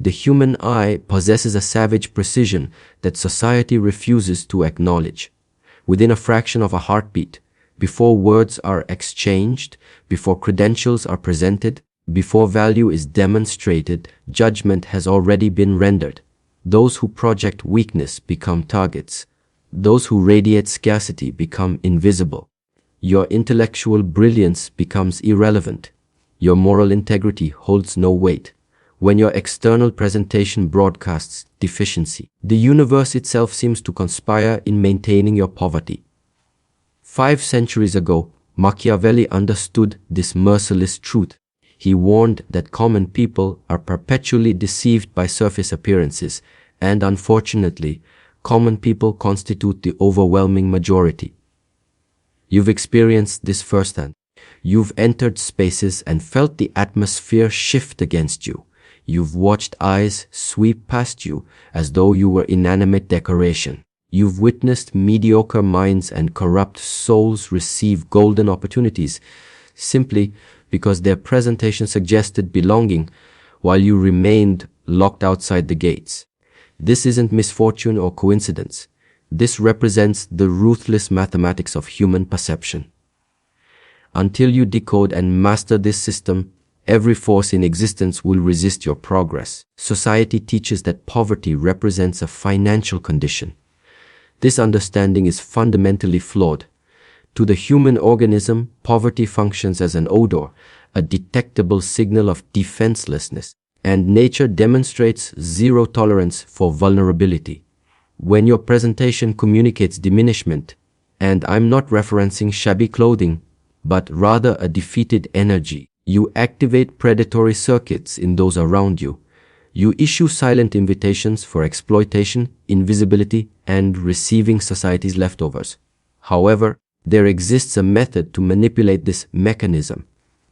The human eye possesses a savage precision that society refuses to acknowledge. Within a fraction of a heartbeat, before words are exchanged, before credentials are presented, before value is demonstrated, judgment has already been rendered. Those who project weakness become targets. Those who radiate scarcity become invisible. Your intellectual brilliance becomes irrelevant. Your moral integrity holds no weight. When your external presentation broadcasts deficiency, the universe itself seems to conspire in maintaining your poverty. 5 centuries ago, Machiavelli understood this merciless truth. He warned that common people are perpetually deceived by surface appearances, and unfortunately, common people constitute the overwhelming majority. You've experienced this firsthand. You've entered spaces and felt the atmosphere shift against you. You've watched eyes sweep past you as though you were inanimate decoration. You've witnessed mediocre minds and corrupt souls receive golden opportunities simply because their presentation suggested belonging while you remained locked outside the gates. This isn't misfortune or coincidence. This represents the ruthless mathematics of human perception. Until you decode and master this system, every force in existence will resist your progress. Society teaches that poverty represents a financial condition. This understanding is fundamentally flawed. To the human organism, poverty functions as an odor, a detectable signal of defenselessness, and nature demonstrates zero tolerance for vulnerability. When your presentation communicates diminishment, and I'm not referencing shabby clothing, but rather a defeated energy, you activate predatory circuits in those around you. You issue silent invitations for exploitation, invisibility, and receiving society's leftovers. However, there exists a method to manipulate this mechanism,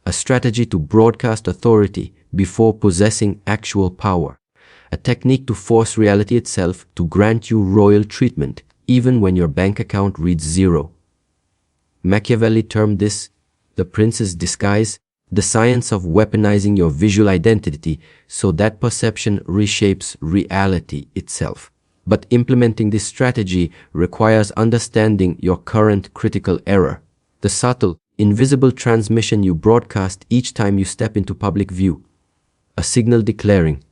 a strategy to broadcast authority before possessing actual power, a technique to force reality itself to grant you royal treatment even when your bank account reads 0. Machiavelli termed this the prince's disguise, the science of weaponizing your visual identity so that perception reshapes reality itself. But implementing this strategy requires understanding your current critical error, the subtle, invisible transmission you broadcast each time you step into public view. A signal declaring,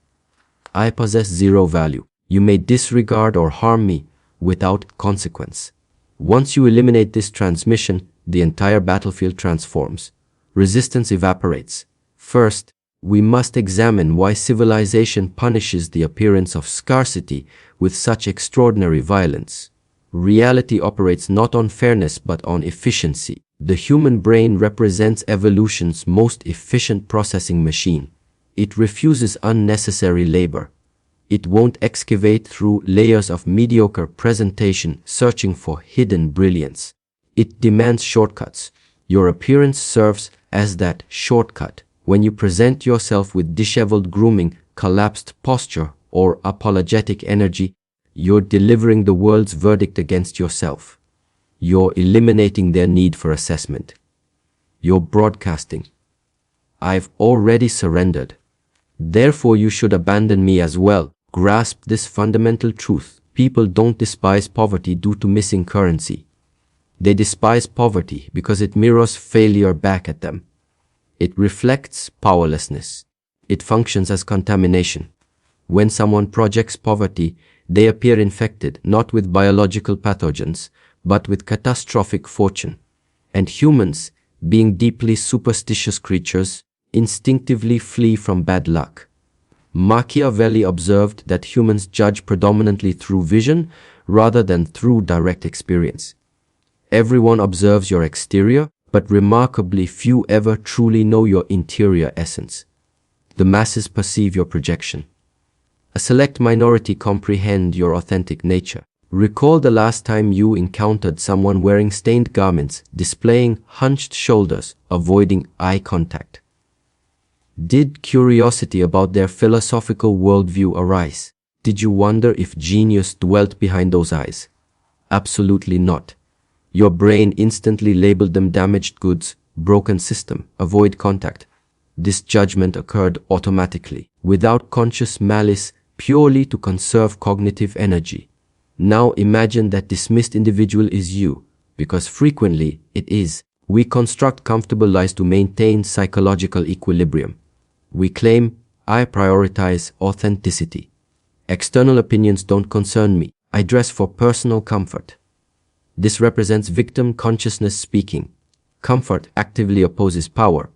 I possess zero value. You may disregard or harm me without consequence. Once you eliminate this transmission, the entire battlefield transforms. Resistance evaporates. First, we must examine why civilization punishes the appearance of scarcity with such extraordinary violence. Reality operates not on fairness but on efficiency. The human brain represents evolution's most efficient processing machine. It refuses unnecessary labor. It won't excavate through layers of mediocre presentation searching for hidden brilliance. It demands shortcuts. Your appearance serves as that shortcut. When you present yourself with disheveled grooming, collapsed posture, or apologetic energy, you're delivering the world's verdict against yourself. You're eliminating their need for assessment. You're broadcasting, I've already surrendered. Therefore you should abandon me as well. Grasp this fundamental truth. People don't despise poverty due to missing currency. They despise poverty because it mirrors failure back at them. It reflects powerlessness. It functions as contamination. When someone projects poverty, they appear infected not with biological pathogens, but with catastrophic fortune. And humans, being deeply superstitious creatures, instinctively flee from bad luck. Machiavelli observed that humans judge predominantly through vision rather than through direct experience. Everyone observes your exterior, but remarkably few ever truly know your interior essence. The masses perceive your projection. A select minority comprehend your authentic nature. Recall the last time you encountered someone wearing stained garments, displaying hunched shoulders, avoiding eye contact. Did curiosity about their philosophical worldview arise? Did you wonder if genius dwelt behind those eyes? Absolutely not. Your brain instantly labeled them damaged goods, broken system, avoid contact. This judgment occurred automatically, without conscious malice, purely to conserve cognitive energy. Now imagine that dismissed individual is you, because frequently it is. We construct comfortable lies to maintain psychological equilibrium. We claim, I prioritize authenticity. External opinions don't concern me. I dress for personal comfort. This represents victim consciousness speaking. Comfort actively opposes power.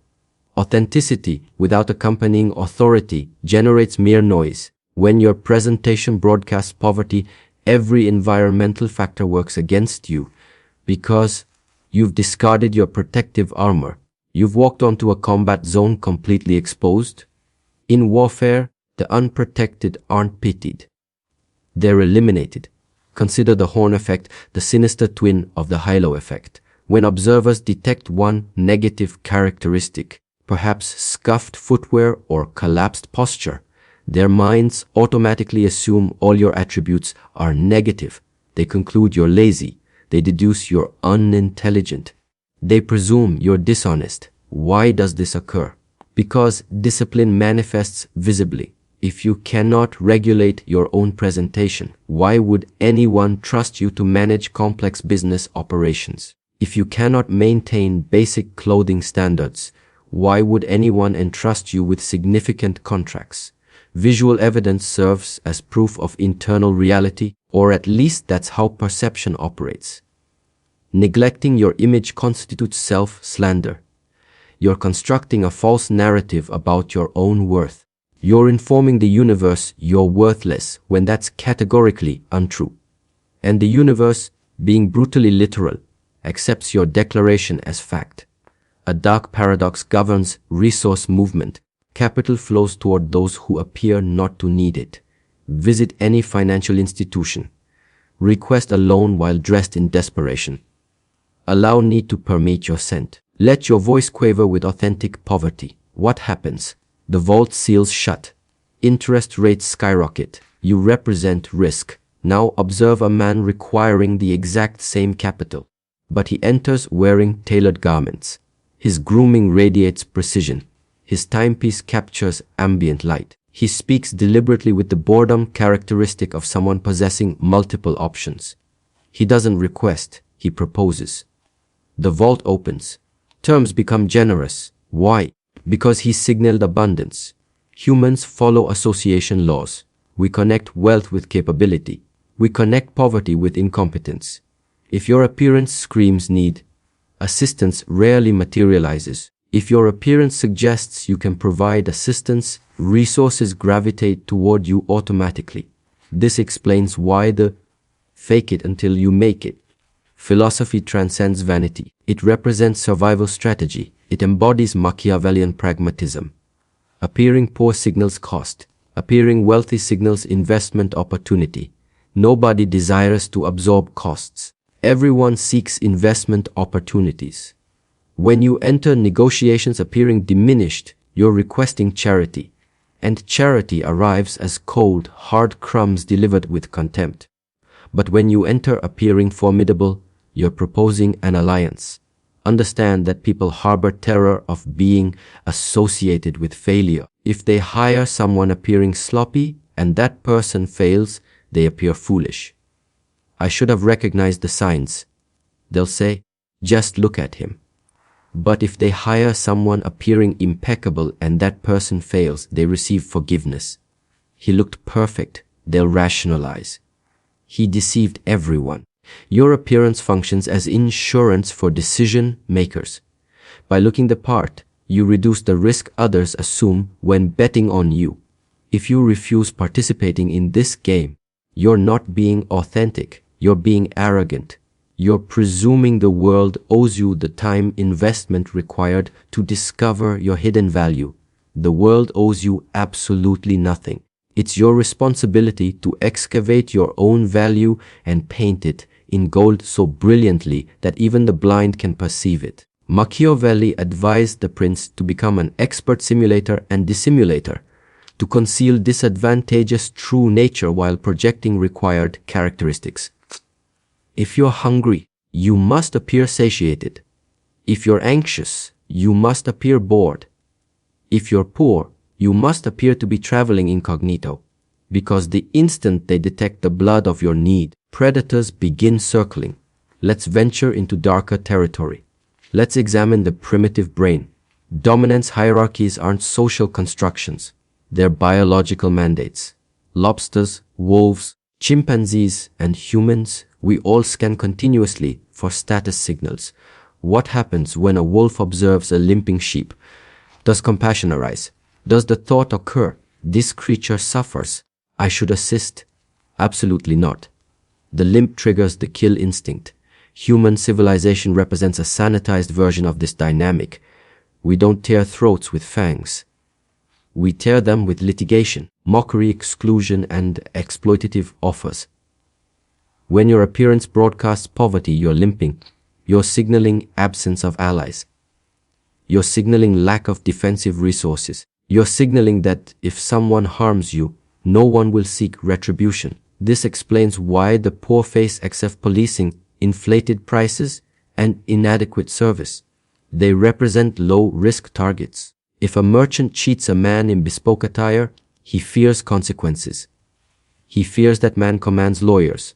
Authenticity, without accompanying authority, generates mere noise. When your presentation broadcasts poverty, every environmental factor works against you because you've discarded your protective armor. You've walked onto a combat zone completely exposed. In warfare, the unprotected aren't pitied. They're eliminated. Consider the horn effect, the sinister twin of the halo effect. When observers detect one negative characteristic, perhaps scuffed footwear or collapsed posture, their minds automatically assume all your attributes are negative. They conclude you're lazy. They deduce you're unintelligent. They presume you're dishonest. Why does this occur? Because discipline manifests visibly. If you cannot regulate your own presentation, why would anyone trust you to manage complex business operations? If you cannot maintain basic clothing standards, why would anyone entrust you with significant contracts? Visual evidence serves as proof of internal reality, or at least that's how perception operates. Neglecting your image constitutes self-slander. You're constructing a false narrative about your own worth. You're informing the universe you're worthless when that's categorically untrue. And the universe, being brutally literal, accepts your declaration as fact. A dark paradox governs resource movement. Capital flows toward those who appear not to need it. Visit any financial institution. Request a loan while dressed in desperation. Allow need to permeate your scent. Let your voice quaver with authentic poverty. What happens? The vault seals shut. Interest rates skyrocket. You represent risk. Now observe a man requiring the exact same capital. But he enters wearing tailored garments. His grooming radiates precision. His timepiece captures ambient light. He speaks deliberately with the boredom characteristic of someone possessing multiple options. He doesn't request, he proposes. The vault opens. Terms become generous. Why? Because he signaled abundance. Humans follow association laws. We connect wealth with capability. We connect poverty with incompetence. If your appearance screams need, assistance rarely materializes. If your appearance suggests you can provide assistance, resources gravitate toward you automatically. This explains why the fake it until you make it philosophy transcends vanity. It represents survival strategy. It embodies Machiavellian pragmatism. Appearing poor signals cost. Appearing wealthy signals investment opportunity. Nobody desires to absorb costs. Everyone seeks investment opportunities. When you enter negotiations appearing diminished, you're requesting charity. And charity arrives as cold, hard crumbs delivered with contempt. But when you enter appearing formidable, you're proposing an alliance. Understand that people harbor terror of being associated with failure. If they hire someone appearing sloppy and that person fails, they appear foolish. I should have recognized the signs. They'll say, just look at him. But if they hire someone appearing impeccable and that person fails, they receive forgiveness. He looked perfect, they'll rationalize. He deceived everyone. Your appearance functions as insurance for decision makers. By looking the part, you reduce the risk others assume when betting on you. If you refuse participating in this game, you're not being authentic, you're being arrogant. You're presuming the world owes you the time investment required to discover your hidden value. The world owes you absolutely nothing. It's your responsibility to excavate your own value and paint it in gold so brilliantly that even the blind can perceive it. Machiavelli advised the prince to become an expert simulator and dissimulator, to conceal disadvantageous true nature while projecting required characteristics. If you're hungry, you must appear satiated. If you're anxious, you must appear bored. If you're poor, you must appear to be traveling incognito, because the instant they detect the blood of your need, predators begin circling. Let's venture into darker territory. Let's examine the primitive brain. Dominance hierarchies aren't social constructions. They're biological mandates. Lobsters, wolves, chimpanzees, and humans, we all scan continuously for status signals. What happens when a wolf observes a limping sheep? Does compassion arise? Does the thought occur, this creature suffers, I should assist? Absolutely not. The limp triggers the kill instinct. Human civilization represents a sanitized version of this dynamic. We don't tear throats with fangs. We tear them with litigation, mockery, exclusion, and exploitative offers. When your appearance broadcasts poverty, you're limping. You're signaling absence of allies. You're signaling lack of defensive resources. You're signaling that if someone harms you, no one will seek retribution. This explains why the poor face excessive policing, inflated prices, and inadequate service. They represent low-risk targets. If a merchant cheats a man in bespoke attire, he fears consequences. He fears that man commands lawyers.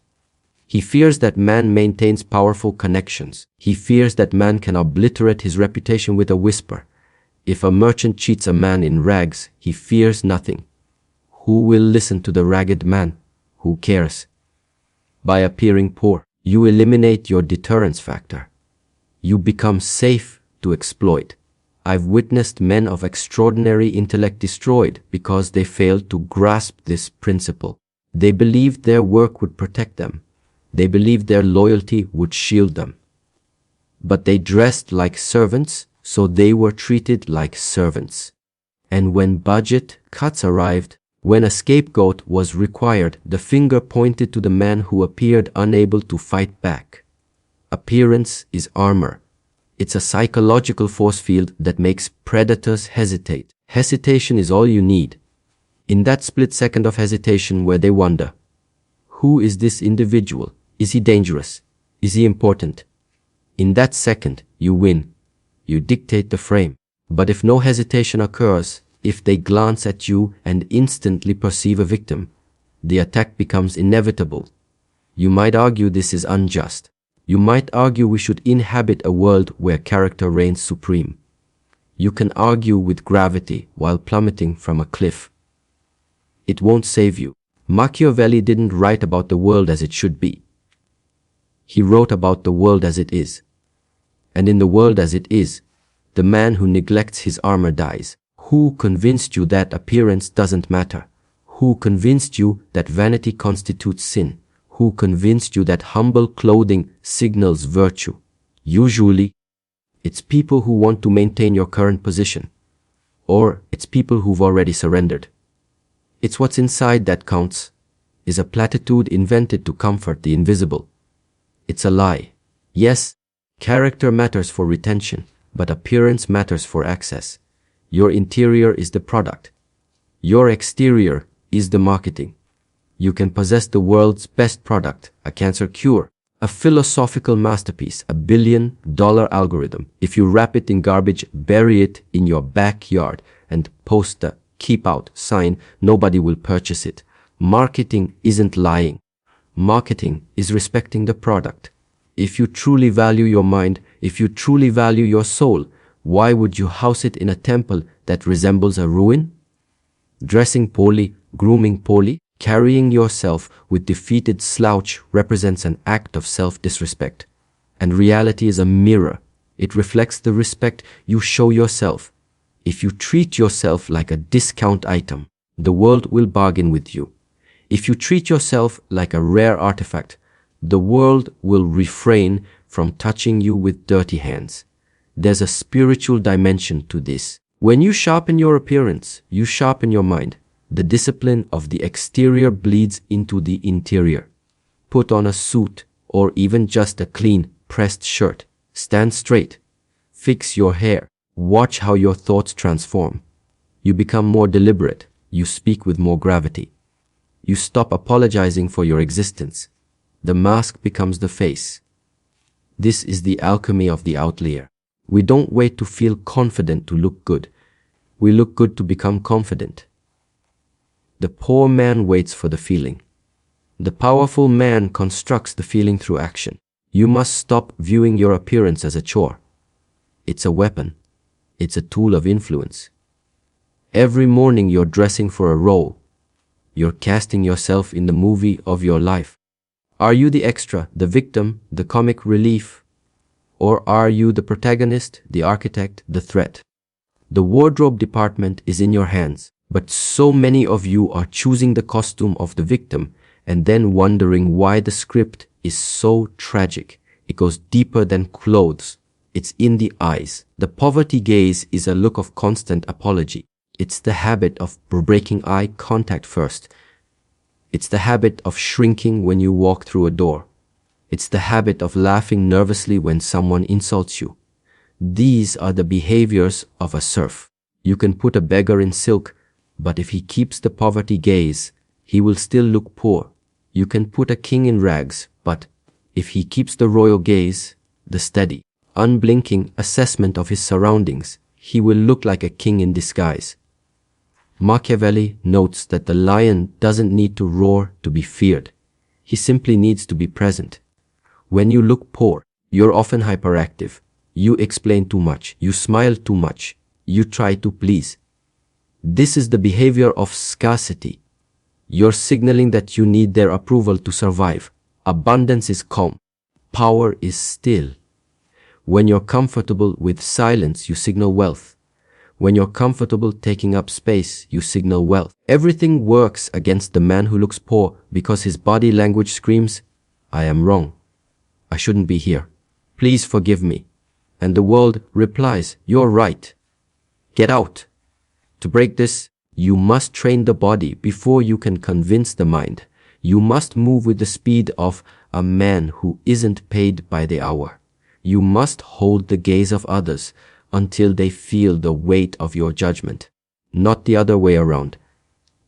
He fears that man maintains powerful connections. He fears that man can obliterate his reputation with a whisper. If a merchant cheats a man in rags, he fears nothing. Who will listen to the ragged man? Who cares? By appearing poor, you eliminate your deterrence factor. You become safe to exploit. I've witnessed men of extraordinary intellect destroyed because they failed to grasp this principle. They believed their work would protect them. They believed their loyalty would shield them. But they dressed like servants, so they were treated like servants. And when budget cuts arrived, when a scapegoat was required, the finger pointed to the man who appeared unable to fight back. Appearance is armor. It's a psychological force field that makes predators hesitate. Hesitation is all you need. In that split second of hesitation where they wonder, who is this individual? Is he dangerous? Is he important? In that second, you win. You dictate the frame. But if no hesitation occurs, if they glance at you and instantly perceive a victim, the attack becomes inevitable. You might argue this is unjust. You might argue we should inhabit a world where character reigns supreme. You can argue with gravity while plummeting from a cliff. It won't save you. Machiavelli didn't write about the world as it should be. He wrote about the world as it is. And in the world as it is, the man who neglects his armor dies. Who convinced you that appearance doesn't matter? Who convinced you that vanity constitutes sin? Who convinced you that humble clothing signals virtue? Usually, it's people who want to maintain your current position. Or it's people who've already surrendered. It's what's inside that counts, is a platitude invented to comfort the invisible. It's a lie. Yes, character matters for retention, but appearance matters for access. Your interior is the product. Your exterior is the marketing. You can possess the world's best product, a cancer cure, a philosophical masterpiece, a billion-dollar algorithm. If you wrap it in garbage, bury it in your backyard, and post a "keep out" sign, nobody will purchase it. Marketing isn't lying. Marketing is respecting the product. If you truly value your mind, if you truly value your soul, why would you house it in a temple that resembles a ruin? Dressing poorly, grooming poorly, carrying yourself with defeated slouch represents an act of self-disrespect. And reality is a mirror. It reflects the respect you show yourself. If you treat yourself like a discount item, the world will bargain with you. If you treat yourself like a rare artifact, the world will refrain from touching you with dirty hands. There's a spiritual dimension to this. When you sharpen your appearance, you sharpen your mind. The discipline of the exterior bleeds into the interior. Put on a suit or even just a clean, pressed shirt. Stand straight. Fix your hair. Watch how your thoughts transform. You become more deliberate. You speak with more gravity. You stop apologizing for your existence. The mask becomes the face. This is the alchemy of the outlier. We don't wait to feel confident to look good. We look good to become confident. The poor man waits for the feeling. The powerful man constructs the feeling through action. You must stop viewing your appearance as a chore. It's a weapon. It's a tool of influence. Every morning you're dressing for a role. You're casting yourself in the movie of your life. Are you the extra, the victim, the comic relief? Or are you the protagonist, the architect, the threat? The wardrobe department is in your hands, but so many of you are choosing the costume of the victim and then wondering why the script is so tragic. It goes deeper than clothes. It's in the eyes. The poverty gaze is a look of constant apology. It's the habit of breaking eye contact first. It's the habit of shrinking when you walk through a door. It's the habit of laughing nervously when someone insults you. These are the behaviors of a serf. You can put a beggar in silk, but if he keeps the poverty gaze, he will still look poor. You can put a king in rags, but if he keeps the royal gaze, the steady, unblinking assessment of his surroundings, he will look like a king in disguise. Machiavelli notes that the lion doesn't need to roar to be feared. He simply needs to be present. When you look poor, you're often hyperactive. You explain too much. You smile too much. You try to please. This is the behavior of scarcity. You're signaling that you need their approval to survive. Abundance is calm. Power is still. When you're comfortable with silence, you signal wealth. When you're comfortable taking up space, you signal wealth. Everything works against the man who looks poor because his body language screams, "I am wrong. I shouldn't be here. Please forgive me." And the world replies, "You're right. Get out." To break this, you must train the body before you can convince the mind. You must move with the speed of a man who isn't paid by the hour. You must hold the gaze of others until they feel the weight of your judgment, not the other way around.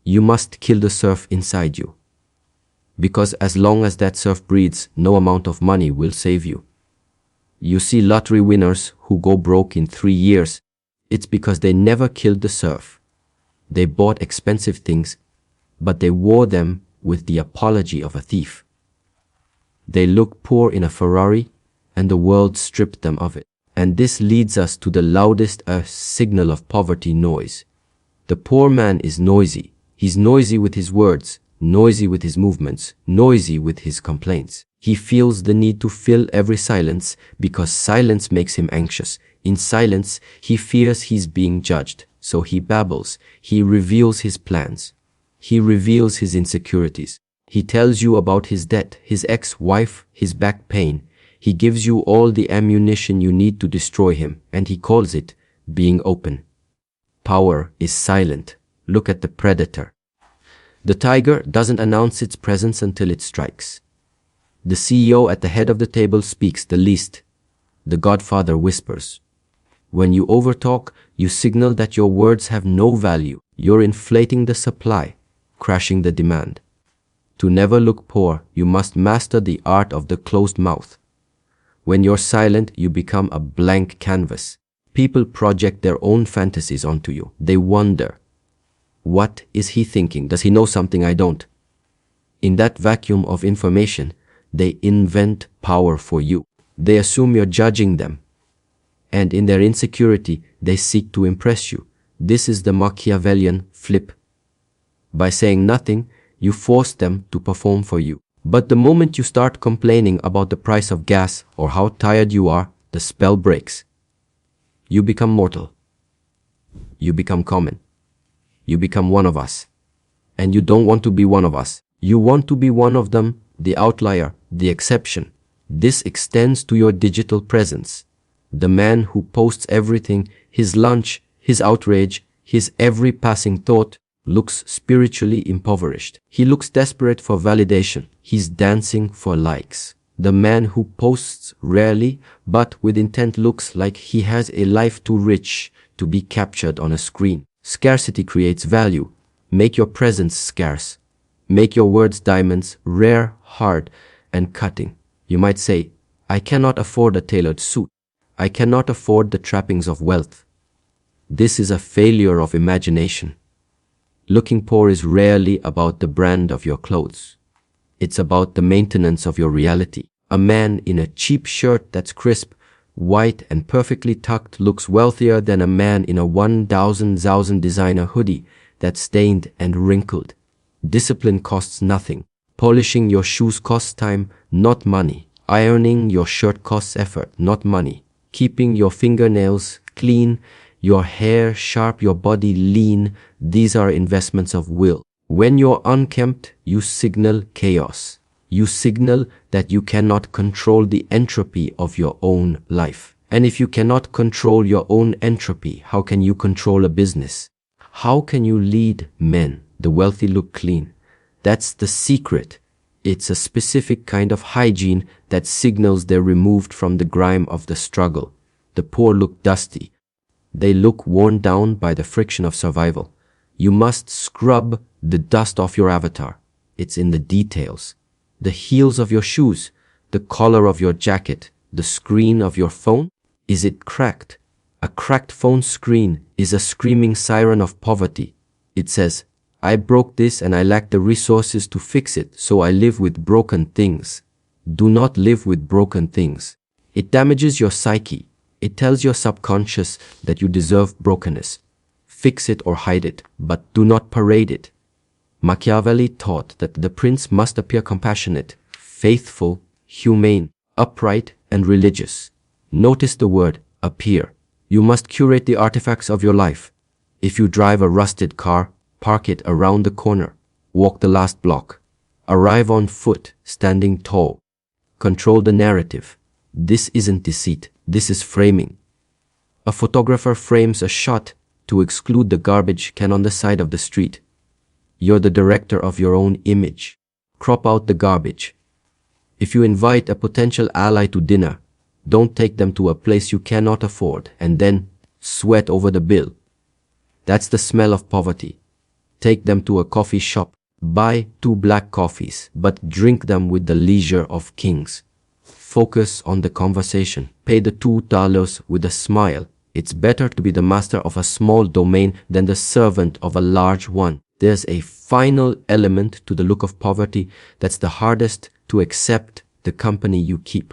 You must kill the serf inside you. Because as long as that serf breathes, no amount of money will save you. You see lottery winners who go broke in 3 years. It's because they never killed the serf. They bought expensive things, but they wore them with the apology of a thief. They look poor in a Ferrari, and the world stripped them of it. And this leads us to the loudest signal of poverty: noise. The poor man is noisy. He's noisy with his words, noisy with his movements, noisy with his complaints. He feels the need to fill every silence because silence makes him anxious. In silence, he fears he's being judged, so he babbles. He reveals his plans. He reveals his insecurities. He tells you about his debt, his ex-wife, his back pain. He gives you all the ammunition you need to destroy him, and he calls it being open. Power is silent. Look at the predator. The tiger doesn't announce its presence until it strikes. The CEO at the head of the table speaks the least. The Godfather whispers. When you overtalk, you signal that your words have no value. You're inflating the supply, crashing the demand. To never look poor, you must master the art of the closed mouth. When you're silent, you become a blank canvas. People project their own fantasies onto you. They wonder, what is he thinking? Does he know something I don't? In that vacuum of information, they invent power for you. They assume you're judging them. And in their insecurity, they seek to impress you. This is the Machiavellian flip. By saying nothing, you force them to perform for you. But the moment you start complaining about the price of gas or how tired you are, the spell breaks. You become mortal. You become common. You become one of us. And you don't want to be one of us. You want to be one of them, the outlier, the exception. This extends to your digital presence. The man who posts everything, his lunch, his outrage, his every passing thought, looks spiritually impoverished. He looks desperate for validation. He's dancing for likes. The man who posts rarely but with intent looks like he has a life too rich to be captured on a screen. Scarcity creates value. Make your presence scarce. Make your words diamonds, rare, hard, and cutting. You might say, I cannot afford a tailored suit. I cannot afford the trappings of wealth. This is a failure of imagination. Looking poor is rarely about the brand of your clothes. It's about the maintenance of your reality. A man in a cheap shirt that's crisp, white and perfectly tucked looks wealthier than a man in a 1,000 designer hoodie that's stained and wrinkled. Discipline costs nothing. Polishing your shoes costs time, not money. Ironing your shirt costs effort, not money. Keeping your fingernails clean, your hair sharp, your body lean, these are investments of will. When you're unkempt, you signal chaos. You signal that you cannot control the entropy of your own life. And if you cannot control your own entropy, how can you control a business? How can you lead men? The wealthy look clean. That's the secret. It's a specific kind of hygiene that signals they're removed from the grime of the struggle. The poor look dusty. They look worn down by the friction of survival. You must scrub the dust off your avatar. It's in the details. The heels of your shoes, the collar of your jacket, the screen of your phone. Is it cracked? A cracked phone screen is a screaming siren of poverty. It says, I broke this and I lack the resources to fix it, so I live with broken things. Do not live with broken things. It damages your psyche. It tells your subconscious that you deserve brokenness. Fix it or hide it, but do not parade it. Machiavelli taught that the prince must appear compassionate, faithful, humane, upright, and religious. Notice the word appear. You must curate the artifacts of your life. If you drive a rusted car, park it around the corner. Walk the last block. Arrive on foot, standing tall. Control the narrative. This isn't deceit. This is framing. A photographer frames a shot to exclude the garbage can on the side of the street. You're the director of your own image. Crop out the garbage. If you invite a potential ally to dinner, don't take them to a place you cannot afford and then sweat over the bill. That's the smell of poverty. Take them to a coffee shop. Buy 2 black coffees, but drink them with the leisure of kings. Focus on the conversation. Pay the $2 with a smile. It's better to be the master of a small domain than the servant of a large one. There's a final element to the look of poverty that's the hardest to accept: the company you keep.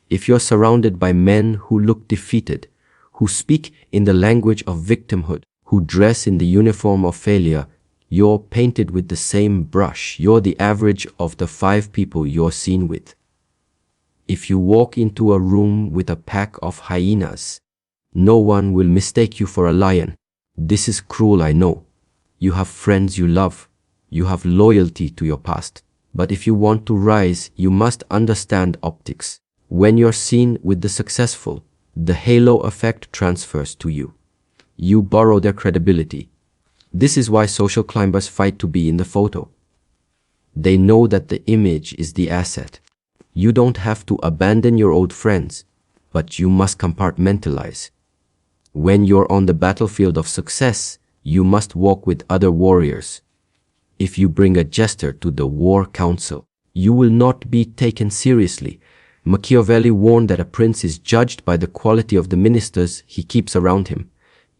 If you're surrounded by men who look defeated, who speak in the language of victimhood, who dress in the uniform of failure, you're painted with the same brush. You're the average of the 5 people you're seen with. If you walk into a room with a pack of hyenas, no one will mistake you for a lion. This is cruel, I know. You have friends you love. You have loyalty to your past. But if you want to rise, you must understand optics. When you're seen with the successful, the halo effect transfers to you. You borrow their credibility. This is why social climbers fight to be in the photo. They know that the image is the asset. You don't have to abandon your old friends, but you must compartmentalize. When you're on the battlefield of success, you must walk with other warriors. If you bring a jester to the war council, you will not be taken seriously. Machiavelli warned that a prince is judged by the quality of the ministers he keeps around him.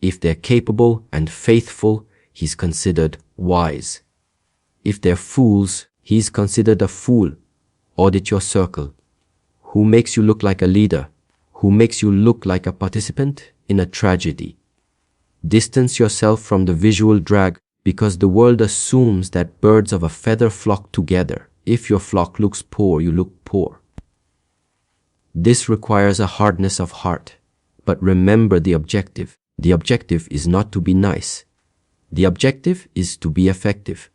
If they're capable and faithful, he's considered wise. If they're fools, he's considered a fool. Audit your circle. Who makes you look like a leader? Who makes you look like a participant in a tragedy? Distance yourself from the visual drag, because the world assumes that birds of a feather flock together. If your flock looks poor, you look poor. This requires a hardness of heart. But remember the objective. The objective is not to be nice. The objective is to be effective.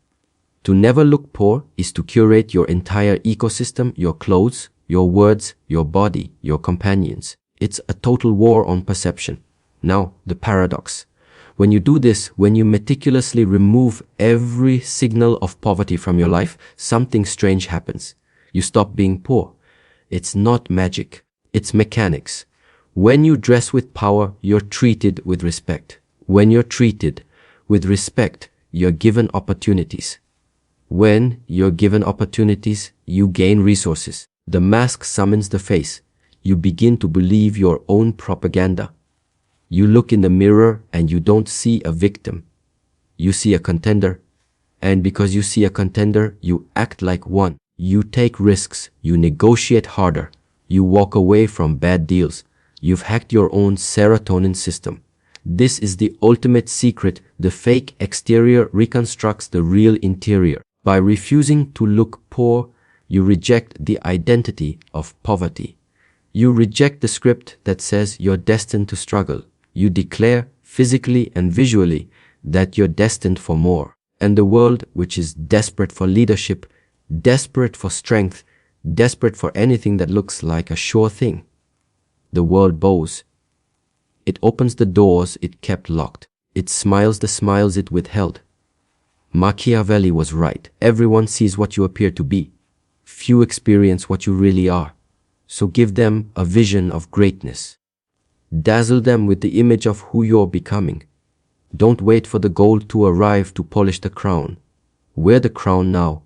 To never look poor is to curate your entire ecosystem, your clothes, your words, your body, your companions. It's a total war on perception. Now, the paradox. When you do this, when you meticulously remove every signal of poverty from your life, something strange happens. You stop being poor. It's not magic. It's mechanics. When you dress with power, you're treated with respect. When you're treated with respect, you're given opportunities. When you're given opportunities, you gain resources. The mask summons the face. You begin to believe your own propaganda. You look in the mirror and you don't see a victim. You see a contender. And because you see a contender, you act like one. You take risks. You negotiate harder. You walk away from bad deals. You've hacked your own serotonin system. This is the ultimate secret. The fake exterior reconstructs the real interior. By refusing to look poor, you reject the identity of poverty. You reject the script that says you're destined to struggle. You declare physically and visually that you're destined for more. And the world, which is desperate for leadership, desperate for strength, desperate for anything that looks like a sure thing, the world bows. It opens the doors it kept locked. It smiles the smiles it withheld. Machiavelli was right. Everyone sees what you appear to be. Few experience what you really are. So give them a vision of greatness. Dazzle them with the image of who you're becoming. Don't wait for the gold to arrive to polish the crown. Wear the crown now.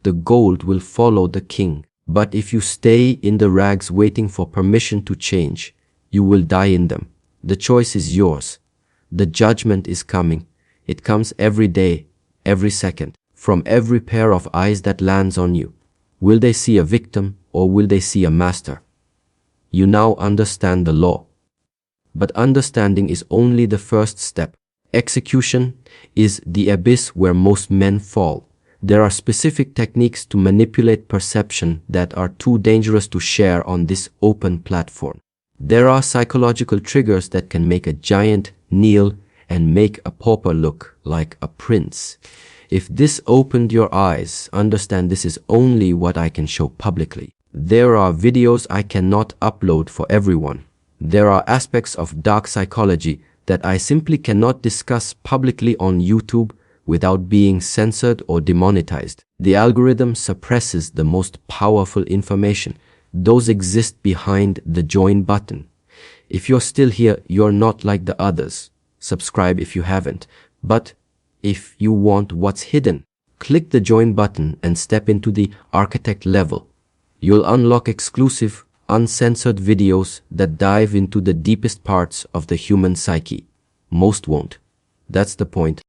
The gold will follow the king. But if you stay in the rags waiting for permission to change, you will die in them. The choice is yours. The judgment is coming. It comes every day, every second, from every pair of eyes that lands on you. Will they see a victim or will they see a master? You now understand the law. But understanding is only the first step. Execution is the abyss where most men fall. There are specific techniques to manipulate perception that are too dangerous to share on this open platform. There are psychological triggers that can make a giant kneel and make a pauper look like a prince. If this opened your eyes, understand this is only what I can show publicly. There are videos I cannot upload for everyone. There are aspects of dark psychology that I simply cannot discuss publicly on YouTube without being censored or demonetized. The algorithm suppresses the most powerful information. Those exist behind the join button. If you're still here, you're not like the others. Subscribe if you haven't. But if you want what's hidden, click the join button and step into the architect level. You'll unlock exclusive, uncensored videos that dive into the deepest parts of the human psyche. Most won't. That's the point.